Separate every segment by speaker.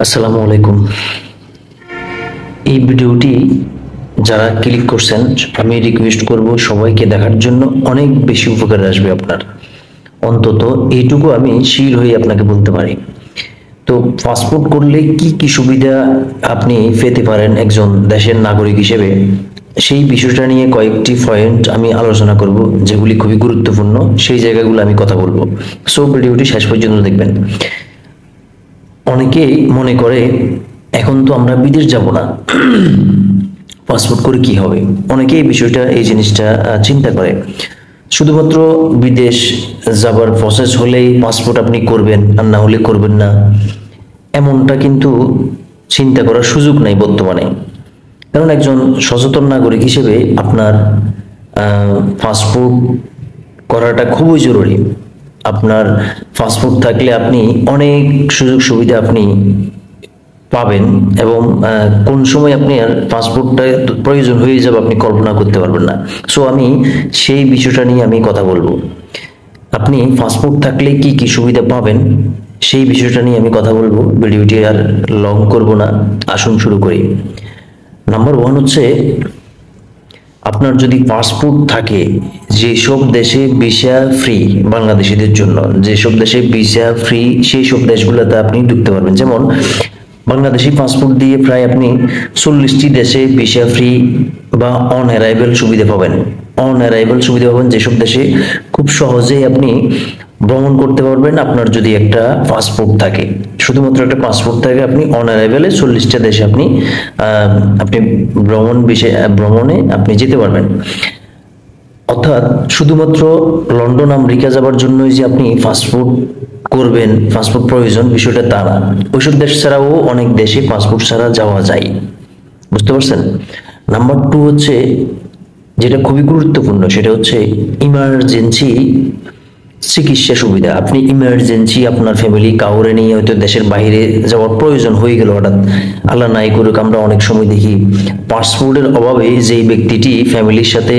Speaker 1: আসসালামু আলাইকুম। এই ভিডিওটি যারা ক্লিক করছেন আমি রিকোয়েস্ট করব সবাইকে দেখার জন্য, অনেক বেশি উপকারে আসবে আপনার। অন্তত এইটুকু আমি শিওর হয়ে আপনাকে বলতে পারি। তো পাসপোর্ট করলে কি কি সুবিধা আপনি পেতে পারেন একজন দেশের নাগরিক হিসেবে, সেই বিষয়টা নিয়ে কয়েকটি পয়েন্ট আমি আলোচনা করব, যেগুলি খুবই গুরুত্বপূর্ণ। সেই জায়গাগুলো আমি কথা বলবো। সো ভিডিওটি শেষ পর্যন্ত দেখবেন। অনেকেই মনে করে এখন তো আমরা বিদেশ যাব না, পাসপোর্ট করে কি হবে। অনেকেই এই জিনিসটা চিন্তা করে। শুধুমাত্র বিদেশ যাবার প্রসেস হলেই পাসপোর্ট আপনি করবেন, আর না হলে করবেন না, এমনটা কিন্তু চিন্তা করার সুযোগ নাই বর্তমানে। কারণ একজন সচেতন নাগরিক হিসেবে আপনার পাসপোর্ট করাটা খুবই জরুরি। আপনার পাসপোর্ট থাকলে আপনি অনেক সুযোগ সুবিধা আপনি পাবেন, এবং কোন সময় আপনি আর পাসপোর্টটা প্রয়োজন হয়ে যাবে আপনি কল্পনা করতে পারবেন না। সো আমি সেই বিষয়টা নিয়ে আমি কথা বলবো। আপনি পাসপোর্ট থাকলে কি কি সুবিধা পাবেন সেই বিষয়টা নিয়ে আমি কথা বলবো। ভিডিওটি আর লং করব না, আসুন শুরু করি। নাম্বার ওয়ান হচ্ছে, আপনার যদি পাসপোর্ট থাকে, যেসব দেশে ভিসা ফ্রি বাংলাদেশিদের জন্য, যেসব দেশে ভিসা ফ্রি সেই সব দেশগুলোতে আপনি ঢুকতে পারবেন। যেমন বাংলাদেশি পাসপোর্ট দিয়ে প্রায় আপনি 40টি দেশে ভিসা ফ্রি বা অন অ্যারাইভেল সুবিধা পাবেন। অন অ্যারাইভেল সুবিধা পাবেন যেসব দেশে খুব সহজেই আপনি ভ্রমণ করতে পারবেন। আপনার যদি একটা পাসপোর্ট থাকে, শুধুমাত্র একটা পাসপোর্ট থাকে, আপনি অন অ্যারাইভেলে 40টা দেশে আপনি ভ্রমণে আপনি যেতে পারবেন। অর্থাৎ শুধুমাত্র লন্ডন আমেরিকা যাবার জন্যই যে আপনি পাসপোর্ট করবেন, পাসপোর্ট প্রয়োজন বিষয়টা তা না। ওইসব দেশ ছাড়াও অনেক দেশে পাসপোর্ট ছাড়া যাওয়া যায়। বুঝতে পারছেন? নাম্বার টু হচ্ছে, যেটা খুবই গুরুত্বপূর্ণ, সেটা হচ্ছে ইমার্জেন্সি চিকিৎসা সুবিধা। আপনি ইমার্জেন্সি আপনার ফ্যামিলি কাউরে নিয়ে হয়তো দেশের বাইরে যাওয়ার প্রয়োজন হয়ে গেল হঠাৎ, আল্লাহ নাই করুক। আমরা অনেক সময় দেখি পাসপোর্টের অভাবে যেই ব্যক্তিটি ফ্যামিলির সাথে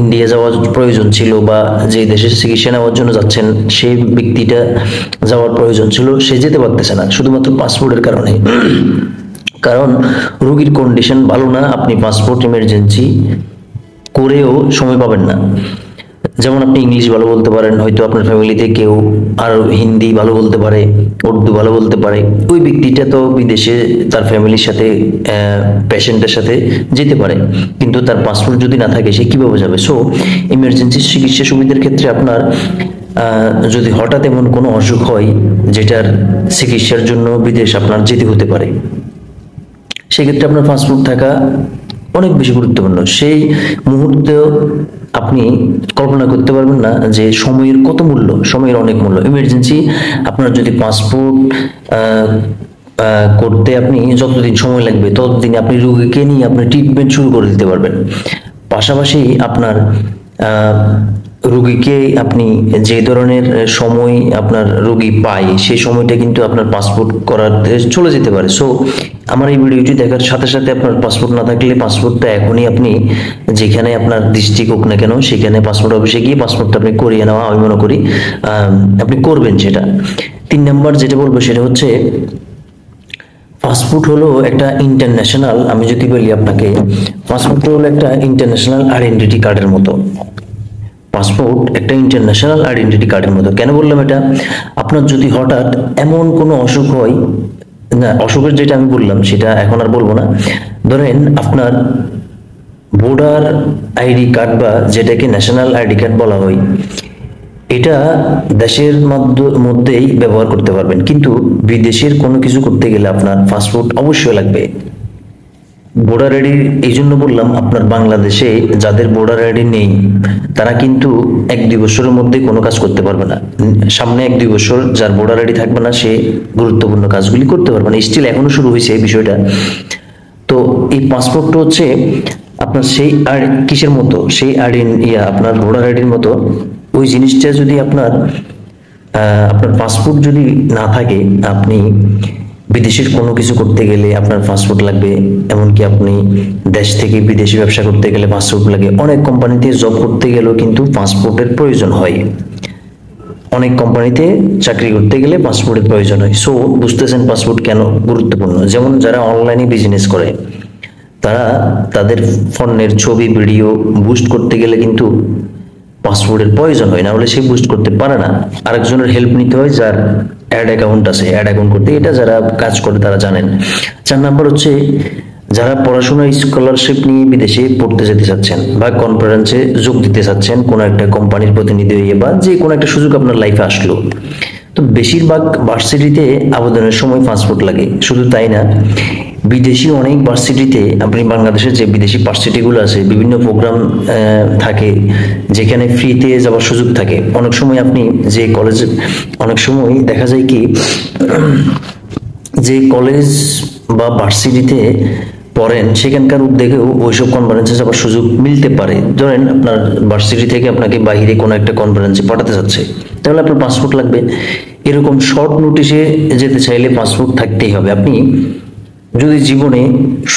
Speaker 1: ইন্ডিয়া যাওয়ার প্রয়োজন ছিল, বা যে দেশে চিকিৎসা নেওয়ার জন্য যাচ্ছেন সেই ব্যক্তিটা যাওয়ার প্রয়োজন ছিল, সে যেতে পারতেছে না শুধুমাত্র পাসপোর্টের কারণে। কারণ রোগীর কন্ডিশন ভালো না, আপনি পাসপোর্ট ইমার্জেন্সি করেও সময় পাবেন না। যেমন আপনি ইংলিশ ভালো বলতে পারেন, হয়তো আপনার ফ্যামিলিতে কেউ আর হিন্দি ভালো বলতে পারে, উর্দু ভালো বলতে পারে, ওই ব্যক্তিটা তো বিদেশে তার ফ্যামিলির সাথে পেশেন্টের সাথে যেতে পারে, কিন্তু তার পাসপোর্ট যদি না থাকে সে কিভাবে যাবে? সো ইমার্জেন্সি চিকিৎসা সুবিধার ক্ষেত্রে আপনার যদি হঠাৎ এমন কোনো অসুখ হয় যেটার চিকিৎসার জন্য বিদেশ আপনার যেতে হতে পারে, সেক্ষেত্রে আপনার পাসপোর্ট থাকা অনেক বেশি গুরুত্বপূর্ণ। সেই মুহূর্তে আপনি কল্পনা করতে পারবেন না যে সময়ের কত মূল্য, সময়ের অনেক মূল্য। ইমার্জেন্সি আপনার যদি পাসপোর্ট করতে আপনি যতদিন সময় লাগবে ততদিন আপনি রোগীকে নিয়ে আপনি ট্রিটমেন্ট শুরু করে দিতে পারবেন। পাশাপাশি আপনার রোগীকে আপনি যে ধরনের সময় আপনার রোগী পায় সেই সময়টা কিন্তু আপনার পাসপোর্ট করাতে চলে যেতে পারে। সো আমার এই ভিডিওটি দেখার সাথে সাথে আপনার পাসপোর্ট না থাকলে পাসপোর্টটা এখনই আপনি যেখানে আপনার ডিস্ট্রিক্ট হোক না কেন সেখানে পাসপোর্ট অফিসে গিয়ে পাসপোর্টটা আপনি করিয়ে নেওয়া আমি মনে করি আপনি করবেন সেটা। 3 নাম্বার যেটা বলবো সেটা হচ্ছে, পাসপোর্ট হলো একটা ইন্টারন্যাশনাল, আমি যদি বলি আপনাকে, পাসপোর্ট হলো একটা ইন্টারন্যাশনাল আইডেন্টিটি কার্ডের মতো। পাসপোর্ট একটা ইন্টারন্যাশনাল আইডেন্টিটি কার্ডের মতো। কেন বললাম এটা? আপনার যদি হঠাৎ এমন কোনো অসুখ হয়, না অসুখের যেটা আমি বললাম সেটা এখন আর বলবো না, ধরেন আপনার ভোটার আইডি কার্ড বা যেটাকে ন্যাশনাল আইডি কার্ড বলা হয়, এটা দেশের মধ্যেই ব্যবহার করতে পারবেন, কিন্তু বিদেশের কোনো কিছু করতে গেলে আপনার পাসপোর্ট অবশ্যই লাগবে। ভোটার আইডি এই জন্য বললাম, আপনার বাংলাদেশে যাদের ভোটার আইডি নেই তারা কিন্তু 1-2 বছরের মধ্যে কোনো কাজ করতে পারবে না। সামনে 1-2 বছর যার ভোটার আইডি থাকবে না সে গুরুত্বপূর্ণ কাজগুলি করতে পারবে না। স্টিল এখনো শুরু হয়েছে এই বিষয়টা। তো এই পাসপোর্টটা হচ্ছে আপনার সেই কিসের মতো, সেই আইডি আপনার ভোটার আইডির মতো। ওই জিনিসটা যদি আপনার পাসপোর্ট যদি না থাকে, আপনি বিদেশের কোনো কিছু করতে গেলে আপনার পাসপোর্ট লাগবে। এমনকি আপনি দেশ থেকে বিদেশে ব্যবসা করতে গেলে পাসপোর্ট লাগে। অনেক কোম্পানিতে জব করতে গেলেও কিন্তু পাসপোর্টের প্রয়োজন হয়। অনেক কোম্পানিতে চাকরি করতে গেলে পাসপোর্টের প্রয়োজন হয়। সো বুঝতেছেন পাসপোর্ট কেন গুরুত্বপূর্ণ। যেমন যারা অনলাইনে বিজনেস করে, তারা তাদের ফোনের ছবি ভিডিও বুস্ট করতে গেলে কিন্তু পাসপোর্টের প্রয়োজন হয়, না হলে সে বুস্ট করতে পারে না। আরেকজনের হেল্প নিতে হয় যার অ্যাড অ্যাকাউন্ট আছে, অ্যাড অ্যাকাউন্ট করতে, এটা যারা কাজ করে তারা জানেন। 4 নাম্বার হচ্ছে যারা পড়াশোনা স্কলারশিপ নিয়ে বিদেশে পড়তে যেতে চাচ্ছেন বা কনফারেন্সে যোগ দিতে চাচ্ছেন, কোনো একটা কোম্পানির প্রতিনিধি হয়ে বা যে কোনো একটা সুযোগ আপনার লাইফে আসলো, তো বেশিরভাগ ভার্সিটিতে আবেদনের সময় পাসপোর্ট লাগে। শুধু তাই না, বিদেশি অনেক ভার্সিটিতে, আপনি বাংলাদেশের যে বিদেশি ভার্সিটিগুলো আছে, বিভিন্ন প্রোগ্রাম থাকে যেখানে ফ্রিতে যাওয়ার সুযোগ থাকে। অনেক সময় আপনি যে কলেজে, অনেক সময় দেখা যায় কি যে কলেজ বা ভার্সিটিতে পড়েন সেখানকার উদ্যোগেও ওইসব কনফারেন্সে যাওয়ার সুযোগ মিলতে পারে। ধরেন আপনার ভার্সিটি থেকে আপনাকে বাইরে কোনো একটা কনফারেন্সে পাঠাতে যাচ্ছে, তাহলে আপনার পাসপোর্ট লাগবে। এরকম শর্ট নোটিশে যেতে চাইলে পাসপোর্ট থাকতেই হবে। আপনি যদি জীবনে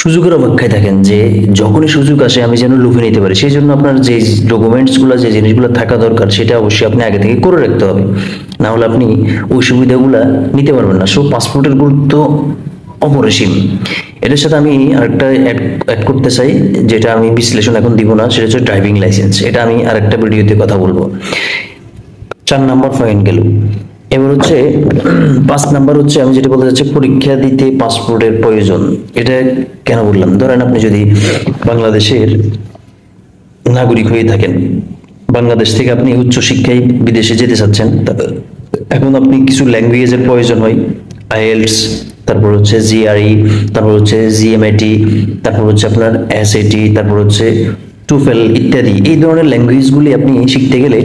Speaker 1: সুযোগের অপেক্ষায় থাকেন যে যখনই সুযোগ আসে আমি যেন লুফে নিতে পারি, সেই জন্য আপনার যে ডকুমেন্টসগুলো, যে জিনিসগুলো থাকা দরকার, সেটা অবশ্যই আপনি আগে থেকে করে রাখতে হবে, না হলে আপনি ওই সুবিধাগুলো নিতে পারবেন না। সো পাসপোর্টের গুরুত্ব অপরিসীম। এটার সাথে আমি আরেকটা অ্যাড করতে চাই, যেটা আমি বিশ্লেষণ এখন দিব না, সেটা হচ্ছে ড্রাইভিং লাইসেন্স। এটা আমি আরেকটা ভিডিওতে কথা বলবো। 4 নাম্বার পয়েন্ট গেল। এবার হচ্ছে 5 নাম্বার হচ্ছে আমি যেটা বলতে চাচ্ছি, পরীক্ষা দিতে পাসপোর্টের প্রয়োজন। এটা কেন বললাম? ধরেন আপনি যদি বাংলাদেশের নাগরিক হয়ে থাকেন, বাংলাদেশ থেকে আপনি উচ্চশিক্ষায় বিদেশে যেতে চাচ্ছেন, এখন আপনি কিছু ল্যাঙ্গুয়েজের প্রয়োজন হয়, আইএলটিএস, তারপর হচ্ছে জিআরই, তারপর হচ্ছে জিএমএটি, তারপর হচ্ছে আপনার এসএটি, তারপর হচ্ছে টুফেল ইত্যাদি। এই ধরনের ল্যাঙ্গুয়েজগুলি আপনি শিখতে গেলে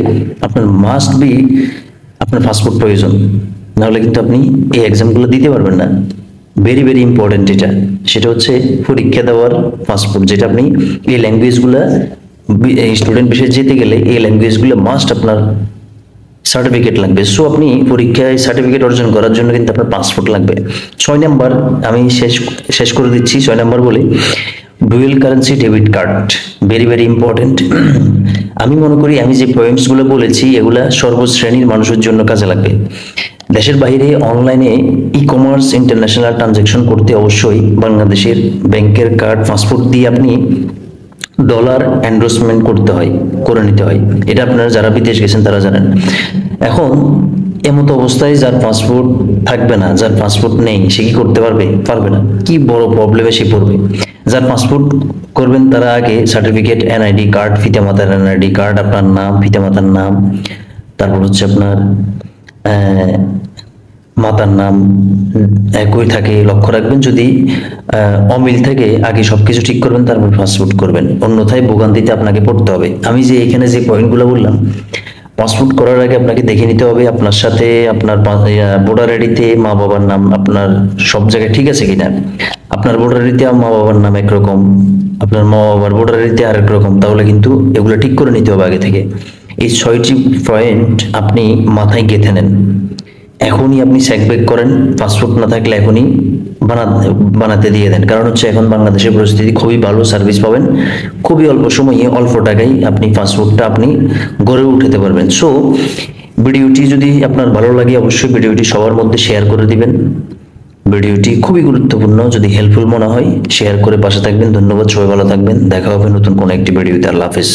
Speaker 1: আপনার মাস্ট বি আপনার পাসপোর্ট প্রয়োজন, নাহলে কিন্তু আপনি এই এক্সামগুলো দিতে পারবেন না। ভেরি ভেরি ইম্পর্টেন্ট এটা, সেটা হচ্ছে পরীক্ষা দেওয়ার পাসপোর্ট, যেটা আপনি এই ল্যাঙ্গুয়েজগুলো, স্টুডেন্ট বিষয়ে যেতে গেলে এই ল্যাঙ্গুয়েজগুলো মাস্ট আপনার সার্টিফিকেট লাগবে। সো আপনি পরীক্ষায় সার্টিফিকেট অর্জন করার জন্য কিন্তু আপনার পাসপোর্ট লাগবে। 6 নাম্বার আমি শেষ করে দিচ্ছি। 6 নাম্বার বলি, dual currency debit card, very very important. আমি মনে করি আমি যে পয়েন্টসগুলো বলেছি এগুলা সর্বশ্রেণীর মানুষের জন্য কাজে লাগবে। দেশের বাইরে অনলাইনে ই কমার্স, ইন্টারন্যাশনাল ট্রানজাকশন করতে অবশ্যই বাংলাদেশের ব্যাংকের কার্ড, পাসপোর্ট দিয়ে আপনি ডলার এন্ডোর্সমেন্ট করতে হয়, করে নিতে হয়। এটা আপনারা যারা বিদেশ গেছেন তারা জানেন। এখন এমতো অবস্থায় যার পাসপোর্ট থাকবে না, যার পাসপোর্ট নেই, সে কি করতে পারবে? পারবে না। কি বড় প্রবলেমে সে পড়বে। যার পাসপোর্ট করবেন তারা আগে সার্টিফিকেট, এনআইডি কার্ড, পিতামাতার এনআইডি কার্ড, আপনার নাম, পিতামাতার নাম, তারপর হচ্ছে আপনার মাতার নাম একই থাকে লক্ষ্য রাখবেন। যদি অমিল থাকে আগে সবকিছু ঠিক করবেন, তারপর পাসপোর্ট করবেন, অন্যথায় ভোগান্তিতে আপনাকে পড়তে হবে। আমি যে এখানে যে পয়েন্টগুলো বললাম, পাসপোর্ট করার আগে আপনাকে দেখে নিতে হবে আপনার সাথে আপনার ভোটার আইডিতে মা বাবার নাম আপনার সব জায়গায় ঠিক আছে কিনা। আপনার ভোটার আইডিতে মা বাবার নাম একরকম, আপনার মা বাবার ভোটার আইডিতে আরেক রকম, তাহলে কিন্তু এগুলো ঠিক করে নিতে হবে আগে থেকে। এই 6টি পয়েন্ট আপনি মাথায় গেঁথে নেন, এখনই আপনি চেক ব্যাক করেন। পাসপোর্ট না থাকলে এখনই বানাতে দিয়ে দেন। কারণ হচ্ছে এখন বাংলাদেশের পরিস্থিতি খুবই ভালো, সার্ভিস পাবেন খুবই অল্প সময়ে, অল্প টাকায় আপনি পাসপোর্টটা আপনি গড়ে উঠাতে পারবেন। সো ভিডিওটি যদি আপনার ভালো লাগে অবশ্যই ভিডিওটি সবার মধ্যে শেয়ার করে দিবেন। ভিডিওটি খুবই গুরুত্বপূর্ণ, যদি হেল্পফুল মনে হয় শেয়ার করে পাশে থাকবেন। ধন্যবাদ, সবাই ভালো থাকবেন, দেখা হবে নতুন কোনো একটি ভিডিওতে। আল্লাহ হাফেজ।